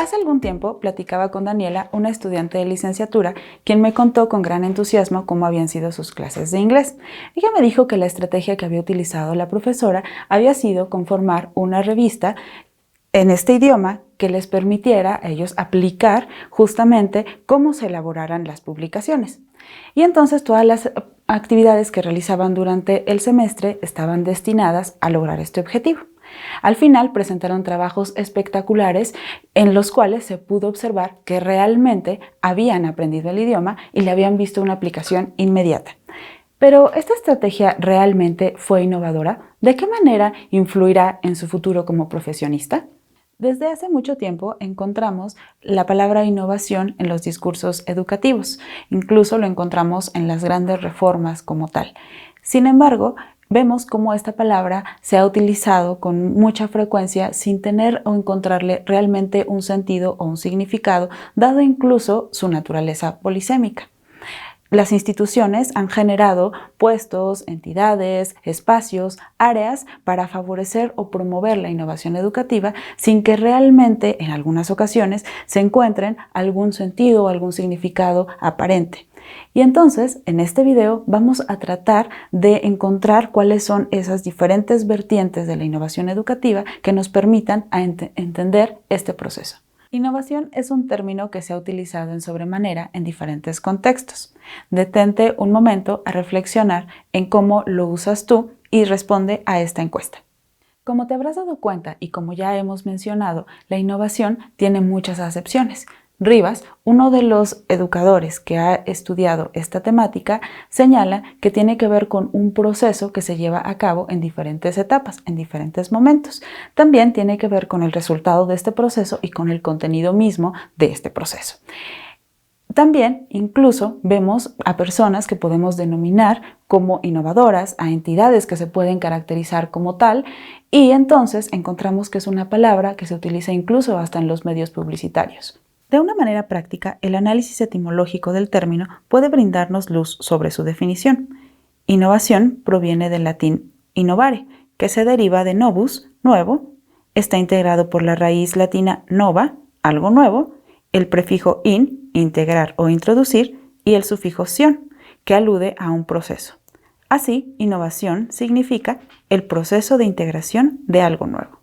Hace algún tiempo platicaba con Daniela, una estudiante de licenciatura, quien me contó con gran entusiasmo cómo habían sido sus clases de inglés. Ella me dijo que la estrategia que había utilizado la profesora había sido conformar una revista en este idioma que les permitiera a ellos aplicar justamente cómo se elaboraran las publicaciones. Y entonces todas las actividades que realizaban durante el semestre estaban destinadas a lograr este objetivo. Al final presentaron trabajos espectaculares en los cuales se pudo observar que realmente habían aprendido el idioma y le habían visto una aplicación inmediata. Pero ¿esta estrategia realmente fue innovadora? ¿De qué manera influirá en su futuro como profesionista? Desde hace mucho tiempo encontramos la palabra innovación en los discursos educativos. Incluso lo encontramos en las grandes reformas como tal. Sin embargo, vemos cómo esta palabra se ha utilizado con mucha frecuencia sin tener o encontrarle realmente un sentido o un significado, dado incluso su naturaleza polisémica. Las instituciones han generado puestos, entidades, espacios, áreas para favorecer o promover la innovación educativa sin que realmente en algunas ocasiones se encuentren algún sentido o algún significado aparente. Y entonces, en este video vamos a tratar de encontrar cuáles son esas diferentes vertientes de la innovación educativa que nos permitan entender este proceso. Innovación es un término que se ha utilizado en sobremanera en diferentes contextos. Detente un momento a reflexionar en cómo lo usas tú y responde a esta encuesta. Como te habrás dado cuenta y como ya hemos mencionado, la innovación tiene muchas acepciones. Rivas, uno de los educadores que ha estudiado esta temática, señala que tiene que ver con un proceso que se lleva a cabo en diferentes etapas, en diferentes momentos. También tiene que ver con el resultado de este proceso y con el contenido mismo de este proceso. También, incluso, vemos a personas que podemos denominar como innovadoras, a entidades que se pueden caracterizar como tal, y entonces encontramos que es una palabra que se utiliza incluso hasta en los medios publicitarios. De una manera práctica, el análisis etimológico del término puede brindarnos luz sobre su definición. Innovación proviene del latín innovare, que se deriva de novus, nuevo, está integrado por la raíz latina nova, algo nuevo, el prefijo in, integrar o introducir, y el sufijo sion, que alude a un proceso. Así, innovación significa el proceso de integración de algo nuevo.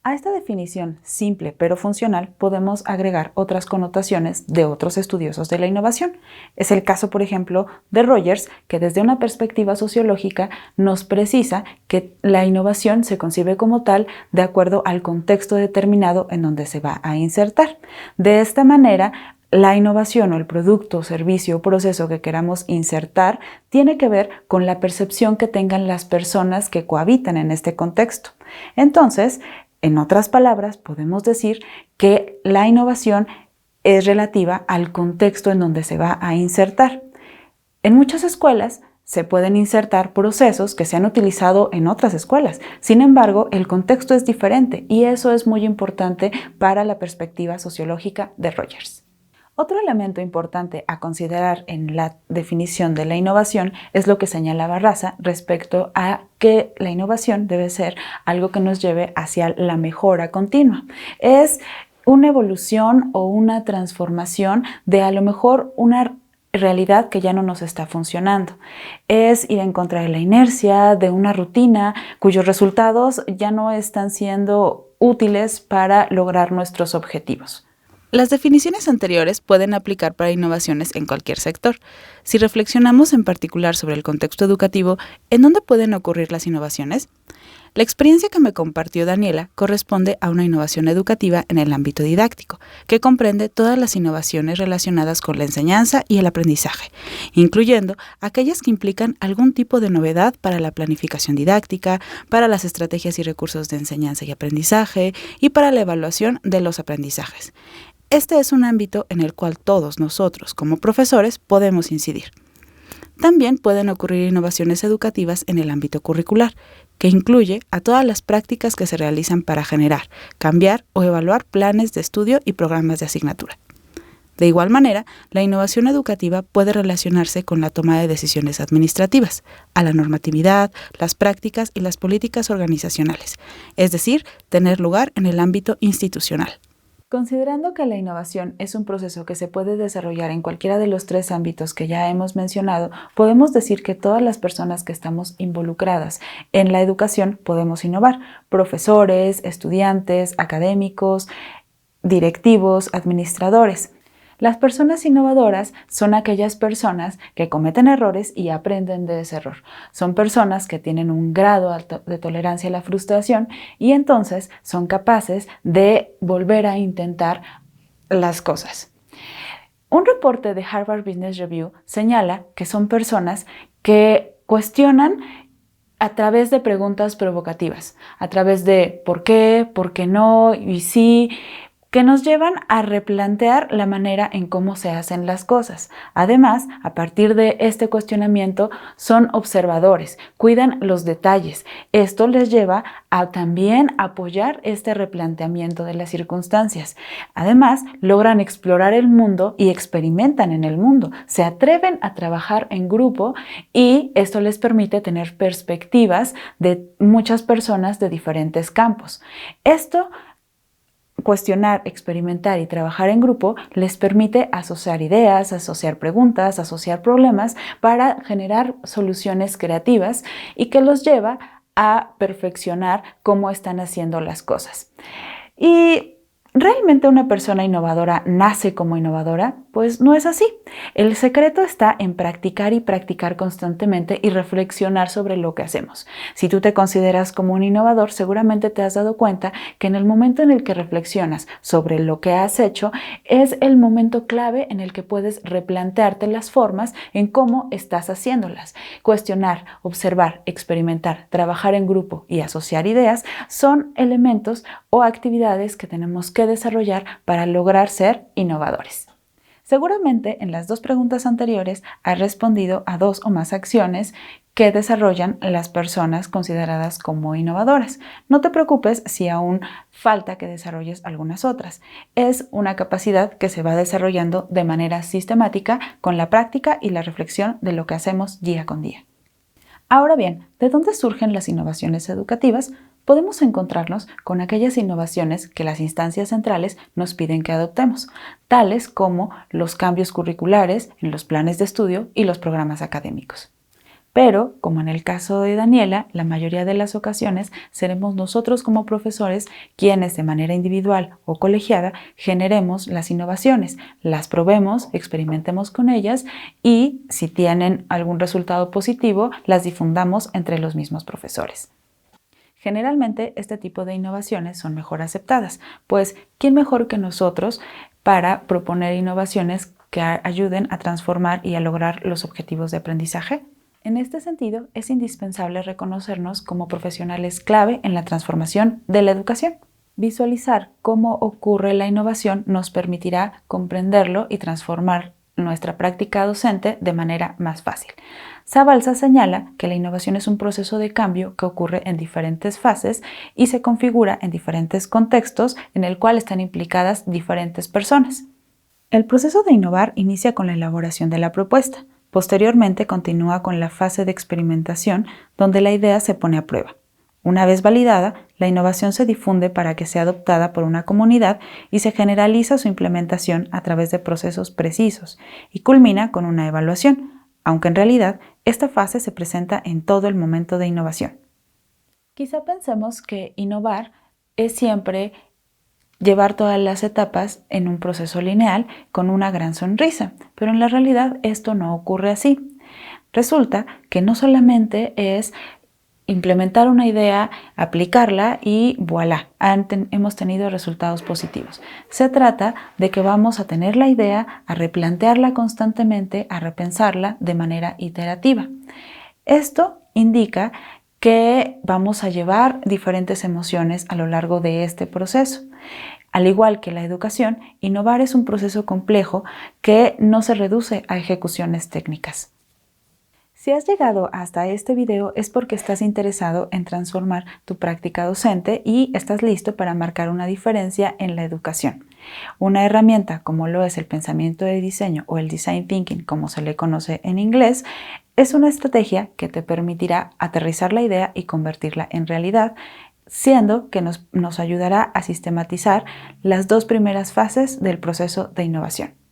A esta definición simple pero funcional podemos agregar otras connotaciones de otros estudiosos de la innovación. Es el caso, por ejemplo, de Rogers, que desde una perspectiva sociológica nos precisa que la innovación se concibe como tal de acuerdo al contexto determinado en donde se va a insertar. De esta manera, la innovación o el producto, servicio o proceso que queramos insertar tiene que ver con la percepción que tengan las personas que cohabitan en este contexto. Entonces, en otras palabras, podemos decir que la innovación es relativa al contexto en donde se va a insertar. En muchas escuelas se pueden insertar procesos que se han utilizado en otras escuelas. Sin embargo, el contexto es diferente y eso es muy importante para la perspectiva sociológica de Rogers. Otro elemento importante a considerar en la definición de la innovación es lo que señala Barraza respecto a que la innovación debe ser algo que nos lleve hacia la mejora continua. Es una evolución o una transformación de a lo mejor una realidad que ya no nos está funcionando. Es ir en contra de la inercia, de una rutina cuyos resultados ya no están siendo útiles para lograr nuestros objetivos. Las definiciones anteriores pueden aplicar para innovaciones en cualquier sector. Si reflexionamos en particular sobre el contexto educativo, ¿en dónde pueden ocurrir las innovaciones? La experiencia que me compartió Daniela corresponde a una innovación educativa en el ámbito didáctico, que comprende todas las innovaciones relacionadas con la enseñanza y el aprendizaje, incluyendo aquellas que implican algún tipo de novedad para la planificación didáctica, para las estrategias y recursos de enseñanza y aprendizaje y para la evaluación de los aprendizajes. Este es un ámbito en el cual todos nosotros, como profesores, podemos incidir. También pueden ocurrir innovaciones educativas en el ámbito curricular, que incluye a todas las prácticas que se realizan para generar, cambiar o evaluar planes de estudio y programas de asignatura. De igual manera, la innovación educativa puede relacionarse con la toma de decisiones administrativas, a la normatividad, las prácticas y las políticas organizacionales, es decir, tener lugar en el ámbito institucional. Considerando que la innovación es un proceso que se puede desarrollar en cualquiera de los 3 ámbitos que ya hemos mencionado, podemos decir que todas las personas que estamos involucradas en la educación podemos innovar: profesores, estudiantes, académicos, directivos, administradores. Las personas innovadoras son aquellas personas que cometen errores y aprenden de ese error. Son personas que tienen un grado alto de tolerancia a la frustración y entonces son capaces de volver a intentar las cosas. Un reporte de Harvard Business Review señala que son personas que cuestionan a través de preguntas provocativas, a través de ¿por qué no y sí?, que nos llevan a replantear la manera en cómo se hacen las cosas. Además, a partir de este cuestionamiento, son observadores, cuidan los detalles. Esto les lleva a también apoyar este replanteamiento de las circunstancias. Además, logran explorar el mundo y experimentan en el mundo. Se atreven a trabajar en grupo y esto les permite tener perspectivas de muchas personas de diferentes campos. Cuestionar, experimentar y trabajar en grupo les permite asociar ideas, asociar preguntas, asociar problemas para generar soluciones creativas y que los lleva a perfeccionar cómo están haciendo las cosas. Y ¿realmente una persona innovadora nace como innovadora? Pues no es así. El secreto está en practicar y practicar constantemente y reflexionar sobre lo que hacemos. Si tú te consideras como un innovador, seguramente te has dado cuenta que en el momento en el que reflexionas sobre lo que has hecho, es el momento clave en el que puedes replantearte las formas en cómo estás haciéndolas. Cuestionar, observar, experimentar, trabajar en grupo y asociar ideas son elementos o actividades que tenemos que desarrollar para lograr ser innovadores. Seguramente en las 2 preguntas anteriores has respondido a 2 o más acciones que desarrollan las personas consideradas como innovadoras. No te preocupes si aún falta que desarrolles algunas otras. Es una capacidad que se va desarrollando de manera sistemática con la práctica y la reflexión de lo que hacemos día con día. Ahora bien, ¿de dónde surgen las innovaciones educativas? Podemos encontrarnos con aquellas innovaciones que las instancias centrales nos piden que adoptemos, tales como los cambios curriculares en los planes de estudio y los programas académicos. Pero, como en el caso de Daniela, la mayoría de las ocasiones seremos nosotros como profesores quienes de manera individual o colegiada generemos las innovaciones, las probemos, experimentemos con ellas y, si tienen algún resultado positivo, las difundamos entre los mismos profesores. Generalmente, este tipo de innovaciones son mejor aceptadas, pues ¿quién mejor que nosotros para proponer innovaciones que ayuden a transformar y a lograr los objetivos de aprendizaje? En este sentido, es indispensable reconocernos como profesionales clave en la transformación de la educación. Visualizar cómo ocurre la innovación nos permitirá comprenderlo y transformar nuestra práctica docente de manera más fácil. Sabalza señala que la innovación es un proceso de cambio que ocurre en diferentes fases y se configura en diferentes contextos en el cual están implicadas diferentes personas. El proceso de innovar inicia con la elaboración de la propuesta. Posteriormente continúa con la fase de experimentación, donde la idea se pone a prueba. Una vez validada, la innovación se difunde para que sea adoptada por una comunidad y se generaliza su implementación a través de procesos precisos y culmina con una evaluación, aunque en realidad esta fase se presenta en todo el momento de innovación. Quizá pensemos que innovar es siempre llevar todas las etapas en un proceso lineal con una gran sonrisa, pero en la realidad esto no ocurre así. Resulta que no solamente es implementar una idea, aplicarla y voilà, hemos tenido resultados positivos. Se trata de que vamos a tener la idea, a replantearla constantemente, a repensarla de manera iterativa. Esto indica que vamos a llevar diferentes emociones a lo largo de este proceso. Al igual que la educación, innovar es un proceso complejo que no se reduce a ejecuciones técnicas. Si has llegado hasta este video es porque estás interesado en transformar tu práctica docente y estás listo para marcar una diferencia en la educación. Una herramienta como lo es el pensamiento de diseño o el design thinking, como se le conoce en inglés, es una estrategia que te permitirá aterrizar la idea y convertirla en realidad, siendo que nos ayudará a sistematizar las dos primeras fases del proceso de innovación.